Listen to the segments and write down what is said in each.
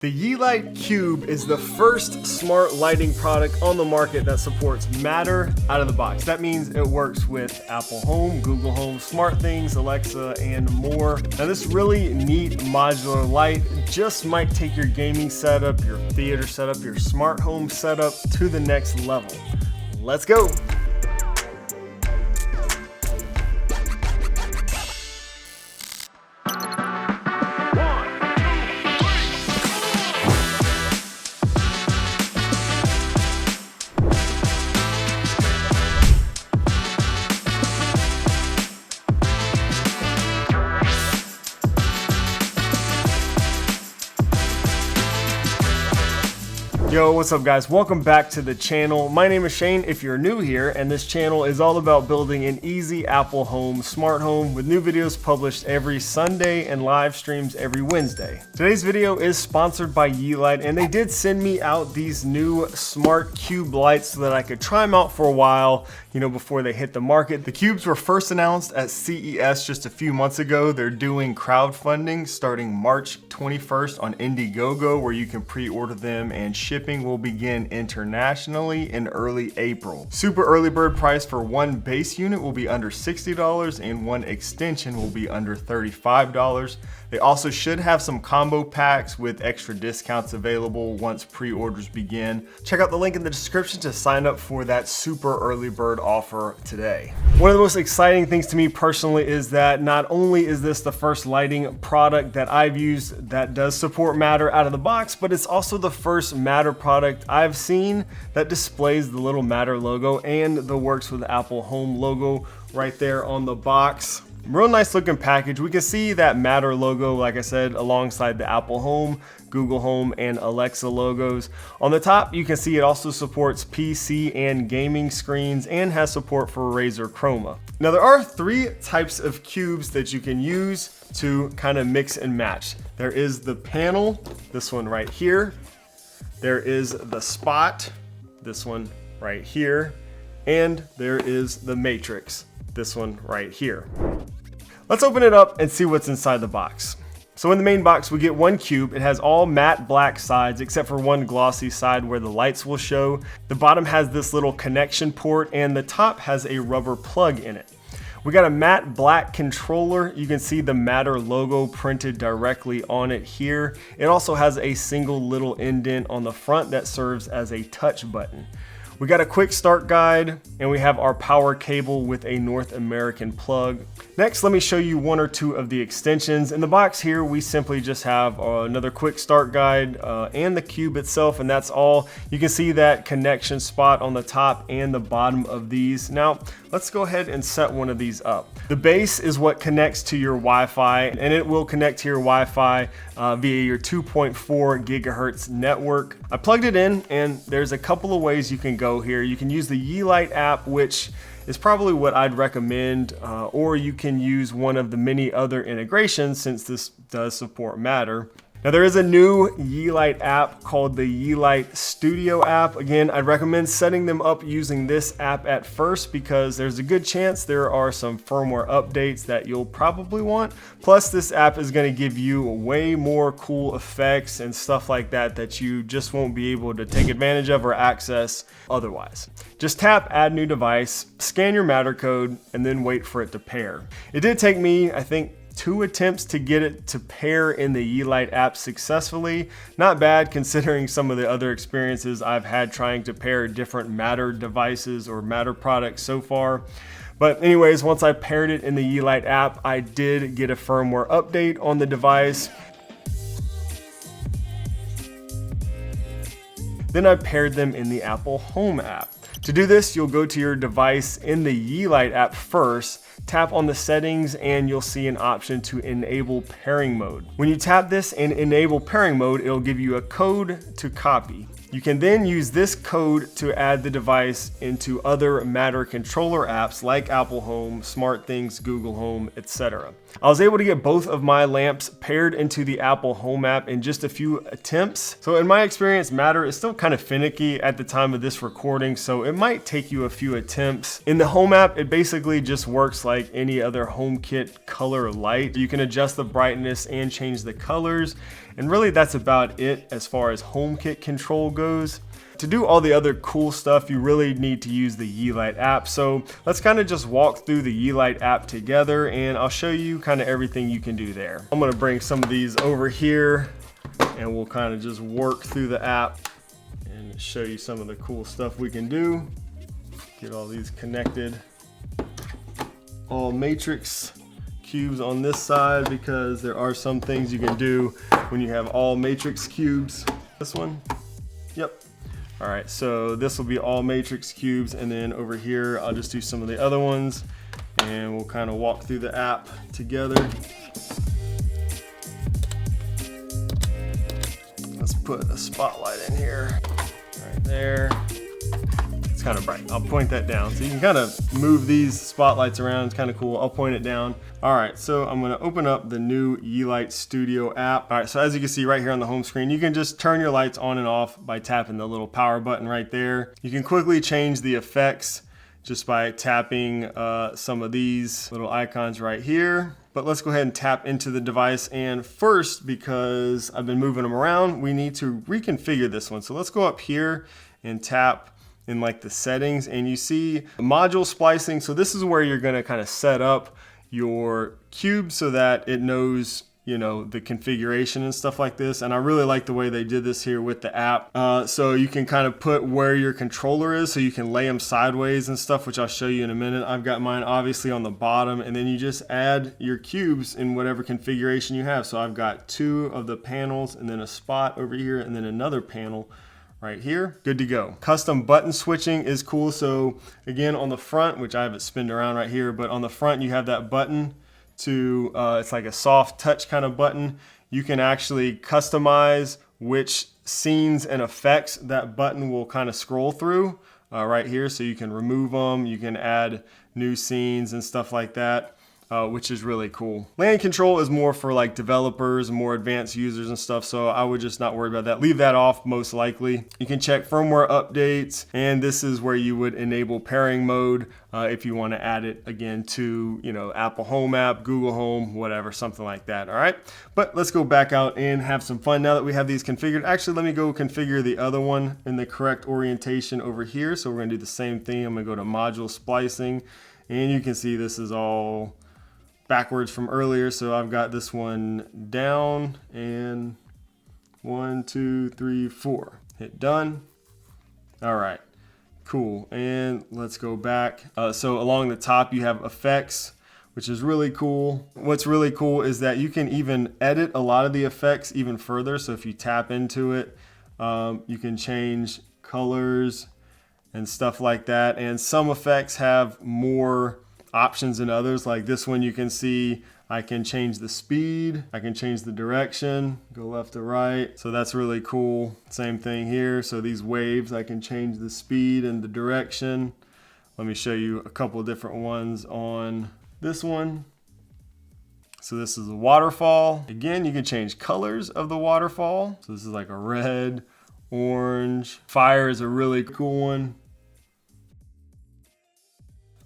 The Yeelight CUBE is the first smart lighting product on the market that supports Matter out of the box. That means it works with Apple Home, Google Home, SmartThings, Alexa, and more. Now this really neat modular light just might take your gaming setup, your theater setup, your smart home setup to the next level. Let's go. Yo, what's up guys? Welcome back to the channel. My name is Shane if you're new here, and this channel is all about building an easy Apple home, smart home, with new videos published every Sunday and live streams every Wednesday. Today's video is sponsored by Yeelight, and they did send me out these new smart cube lights so that I could try them out for a while, before they hit the market. The cubes were first announced at CES just a few months ago. They're doing crowdfunding starting March 21st on Indiegogo, where you can pre-order them, and shipping will begin internationally in early April. Super early bird price for one base unit will be under $60 and one extension will be under $35. They also should have some combo packs with extra discounts available once pre-orders begin. Check out the link in the description to sign up for that super early bird offer today. One of the most exciting things to me personally is that not only is this the first lighting product that I've used that does support Matter out of the box, but it's also the first Matter product I've seen that displays the little Matter logo and the Works with Apple Home logo right there on the box. Real nice looking package. We can see that Matter logo, like I said, alongside the Apple Home, Google Home, and Alexa logos. On the top, you can see it also supports PC and gaming screens and has support for Razer Chroma. Now there are three types of cubes that you can use to kind of mix and match. There is the panel, this one right here. There is the spot, this one right here. And there is the matrix, this one right here. Let's open it up and see what's inside the box. So in the main box, we get one cube. It has all matte black sides except for one glossy side where the lights will show. The bottom has this little connection port and the top has a rubber plug in it. We got a matte black controller. You can see the Matter logo printed directly on it here. It also has a single little indent on the front that serves as a touch button. We got a quick start guide, and we have our power cable with a North American plug. Next, let me show you one or two of the extensions. In the box here, we simply just have another quick start guide and the cube itself, and that's all. You can see that connection spot on the top and the bottom of these. Now, let's go ahead and set one of these up. The base is what connects to your Wi-Fi, and it will connect to your Wi-Fi via your 2.4 gigahertz network. I plugged it in, and there's a couple of ways you can go here. You can use the Yeelight app, which is probably what I'd recommend, or you can use one of the many other integrations since this does support Matter. Now there is a new Yeelight app called the Yeelight Studio app. Again, I'd recommend setting them up using this app at first because there's a good chance there are some firmware updates that you'll probably want. Plus this app is going to give you way more cool effects and stuff like that that you just won't be able to take advantage of or access otherwise. Just tap add new device, scan your Matter code, and then wait for it to pair. It did take me, I think, 2 attempts to get it to pair in the Yeelight app successfully. Not bad considering some of the other experiences I've had trying to pair different Matter devices or Matter products so far. But anyways, once I paired it in the Yeelight app, I did get a firmware update on the device. Then I paired them in the Apple Home app. To do this, you'll go to your device in the Yeelight app first, tap on the settings, and you'll see an option to enable pairing mode. When you tap this and enable pairing mode, it'll give you a code to copy. You can then use this code to add the device into other Matter controller apps like Apple Home, SmartThings, Google Home, etc. I was able to get both of my lamps paired into the Apple Home app in just a few attempts. So in my experience, Matter is still kind of finicky at the time of this recording, so it might take you a few attempts. In the Home app, it basically just works like any other HomeKit color light. You can adjust the brightness and change the colors. And really that's about it as far as HomeKit control goes. To do all the other cool stuff, you really need to use the Yeelight app. So let's kind of just walk through the Yeelight app together and I'll show you kind of everything you can do there. I'm gonna bring some of these over here and we'll kind of just work through the app and show you some of the cool stuff we can do. Get all these connected. All matrix cubes on this side because there are some things you can do when you have all matrix cubes. This one, yep. All right, so this will be all matrix cubes, and then over here, I'll just do some of the other ones, and we'll kind of walk through the app together. Let's put a spotlight in here, right there. It's kind of bright. I'll point that down. So you can kind of move these spotlights around. It's kind of cool. I'll point it down. All right, so I'm gonna open up the new Yeelight Studio app. All right, so as you can see right here on the home screen, you can just turn your lights on and off by tapping the little power button right there. You can quickly change the effects just by tapping some of these little icons right here. But let's go ahead and tap into the device. And first, because I've been moving them around, we need to reconfigure this one. So let's go up here and tap in like the settings, and you see module splicing. So this is where you're gonna kind of set up your cube so that it knows, you know, the configuration and stuff like this. And I really like the way they did this here with the app. So you can kind of put where your controller is, so you can lay them sideways and stuff, which I'll show you in a minute. I've got mine obviously on the bottom, and then you just add your cubes in whatever configuration you have. So I've got 2 of the panels and then a spot over here and then another panel right here. Good to go. Custom button switching is cool. So again, on the front, which I have it spinned around right here, but on the front you have that button to, it's like a soft touch kind of button. You can actually customize which scenes and effects that button will kind of scroll through right here. So you can remove them, you can add new scenes and stuff like that. Which is really cool. Land control is more for like developers and more advanced users and stuff, so I would just not worry about that. Leave that off most likely. You can check firmware updates, and this is where you would enable pairing mode if you want to add it again to, you know, Apple Home app, Google Home, whatever, something like that. All right, but let's go back out and have some fun now that we have these configured. Actually, let me go configure the other one in the correct orientation over here. So we're gonna do the same thing. I'm gonna go to module splicing, and you can see this is all backwards from earlier. So I've got this one down, and 1, 2, 3, 4. Hit done. All right, cool. And let's go back. So along the top you have effects, which is really cool. What's really cool is that you can even edit a lot of the effects even further. So if you tap into it, you can change colors and stuff like that. And some effects have more options than others. Like this one, you can see I can change the speed, I can change the direction, go left to right. So that's really cool. Same thing here. So these waves, I can change the speed and the direction. Let me show you a couple of different ones on this one. So this is a waterfall. Again, you can change colors of the waterfall. So this is like a red, orange. Fire is a really cool one.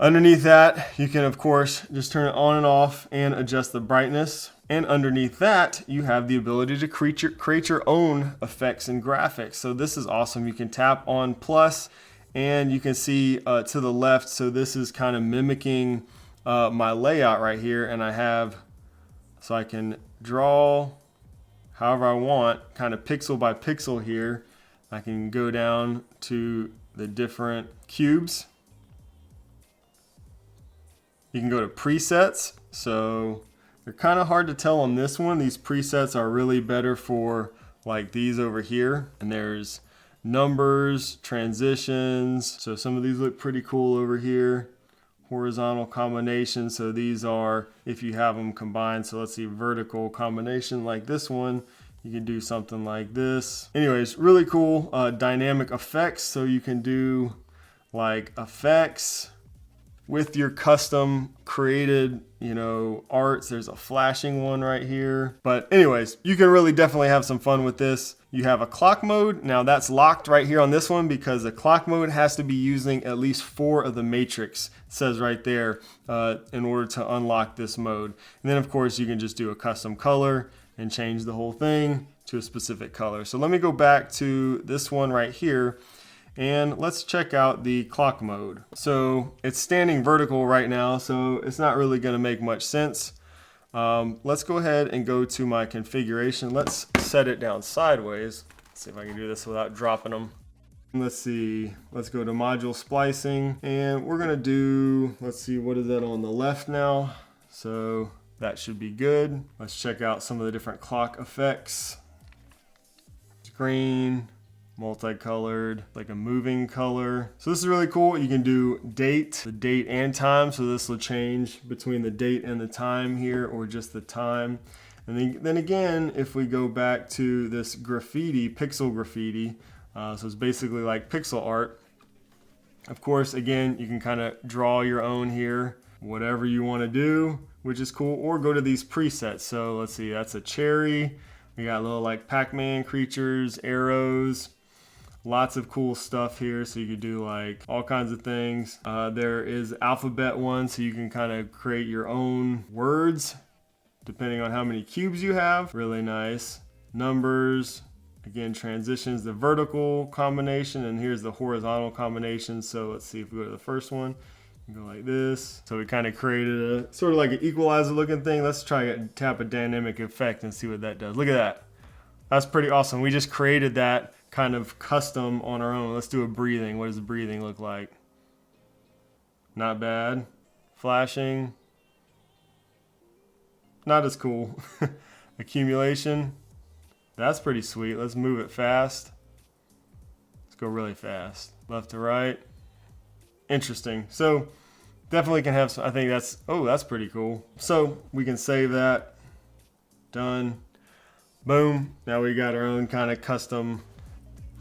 Underneath that, you can of course just turn it on and off and adjust the brightness. And underneath that, you have the ability to create your own effects and graphics. So this is awesome. You can tap on plus and you can see to the left. So this is kind of mimicking my layout right here. And I have, so I can draw however I want, kind of pixel by pixel here. I can go down to the different cubes. You can go to presets. So they're kind of hard to tell on this one. These presets are really better for like these over here. And there's numbers, transitions. So some of these look pretty cool over here. Horizontal combination. So these are if you have them combined. So let's see, vertical combination like this one. You can do something like this. Anyways, really cool. Dynamic effects. So you can do like effects with your custom created, you know, arts. There's a flashing one right here. But anyways, you can really definitely have some fun with this. You have a clock mode. Now that's locked right here on this one because the clock mode has to be using at least 4 of the matrix. It says right there in order to unlock this mode. And then of course you can just do a custom color and change the whole thing. to a specific color. So let me go back to this one right here and let's check out the clock mode. So it's standing vertical right now, so it's not really going to make much sense. Let's go ahead and go to my configuration. Let's set it down sideways. Let's see if I can do this without dropping them. Let's see, let's go to module splicing, and we're gonna do, let's see, what is that on the left now? So that should be good. Let's check out some of the different clock effects. Green, multicolored, like a moving color. So this is really cool. You can do the date and time. So this will change between the date and the time here, or just the time. And then again, if we go back to this graffiti, pixel graffiti, so it's basically like pixel art. Of course, again, you can kind of draw your own here, whatever you want to do, which is cool, or go to these presets. So let's see, that's a cherry. We got little like Pac-Man creatures, arrows, lots of cool stuff here. So you could do like all kinds of things. There is alphabet one, so you can kind of create your own words depending on how many cubes you have. Really nice. Numbers, again, transitions, the vertical combination, and here's the horizontal combination. So let's see if we go to the first one. Go like this. So we kind of created a sort of like an equalizer looking thing. Let's try to tap a dynamic effect and see what that does. Look at that. That's pretty awesome. We just created that kind of custom on our own. Let's do a breathing. What does the breathing look like? Not bad. Flashing. Not as cool. Accumulation. That's pretty sweet. Let's move it fast. Let's go really fast. Left to right. Interesting. So definitely can have some, I think that's, oh, that's pretty cool. So we can save that. Done. Boom. Now we got our own kind of custom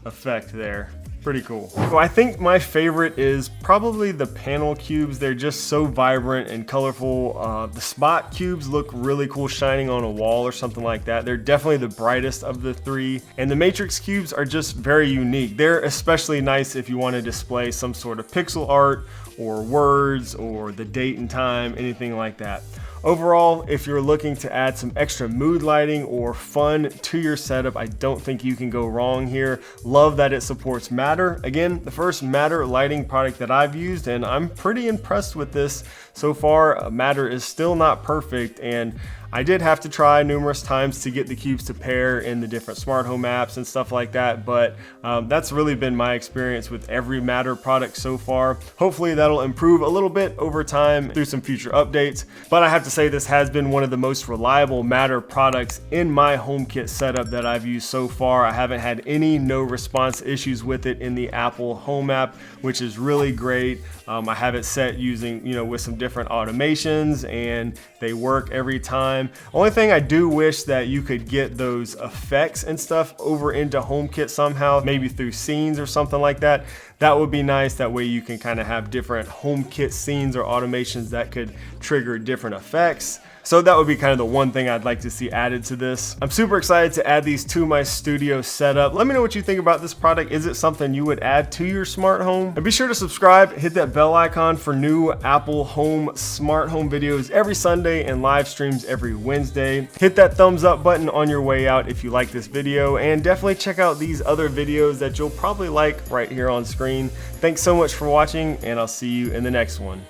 effect there. Pretty cool. So I think my favorite is probably the panel cubes. They're just so vibrant and colorful. The spot cubes look really cool shining on a wall or something like that. They're definitely the brightest of the three. And the matrix cubes are just very unique. They're especially nice if you want to display some sort of pixel art or words or the date and time, anything like that. Overall, if you're looking to add some extra mood lighting or fun to your setup, I don't think you can go wrong here. Love that it supports Matter. Again, the first Matter lighting product that I've used, and I'm pretty impressed with this so far. Matter is still not perfect, and I did have to try numerous times to get the cubes to pair in the different smart home apps and stuff like that, but that's really been my experience with every Matter product so far. Hopefully that'll improve a little bit over time through some future updates, but I have to say this has been one of the most reliable Matter products in my HomeKit setup that I've used so far. I haven't had any no response issues with it in the Apple Home app, which is really great. I have it set using, with some different automations, and they work every time. Only thing I do wish that you could get those effects and stuff over into HomeKit somehow, maybe through scenes or something like that. That would be nice. That way you can kind of have different HomeKit scenes or automations that could trigger different effects. So that would be kind of the one thing I'd like to see added to this. I'm super excited to add these to my studio setup. Let me know what you think about this product. Is it something you would add to your smart home? And be sure to subscribe, hit that bell icon for new Apple Home smart home videos every Sunday and live streams every Wednesday. Hit that thumbs up button on your way out if you like this video, and definitely check out these other videos that you'll probably like right here on screen. Thanks so much for watching, and I'll see you in the next one.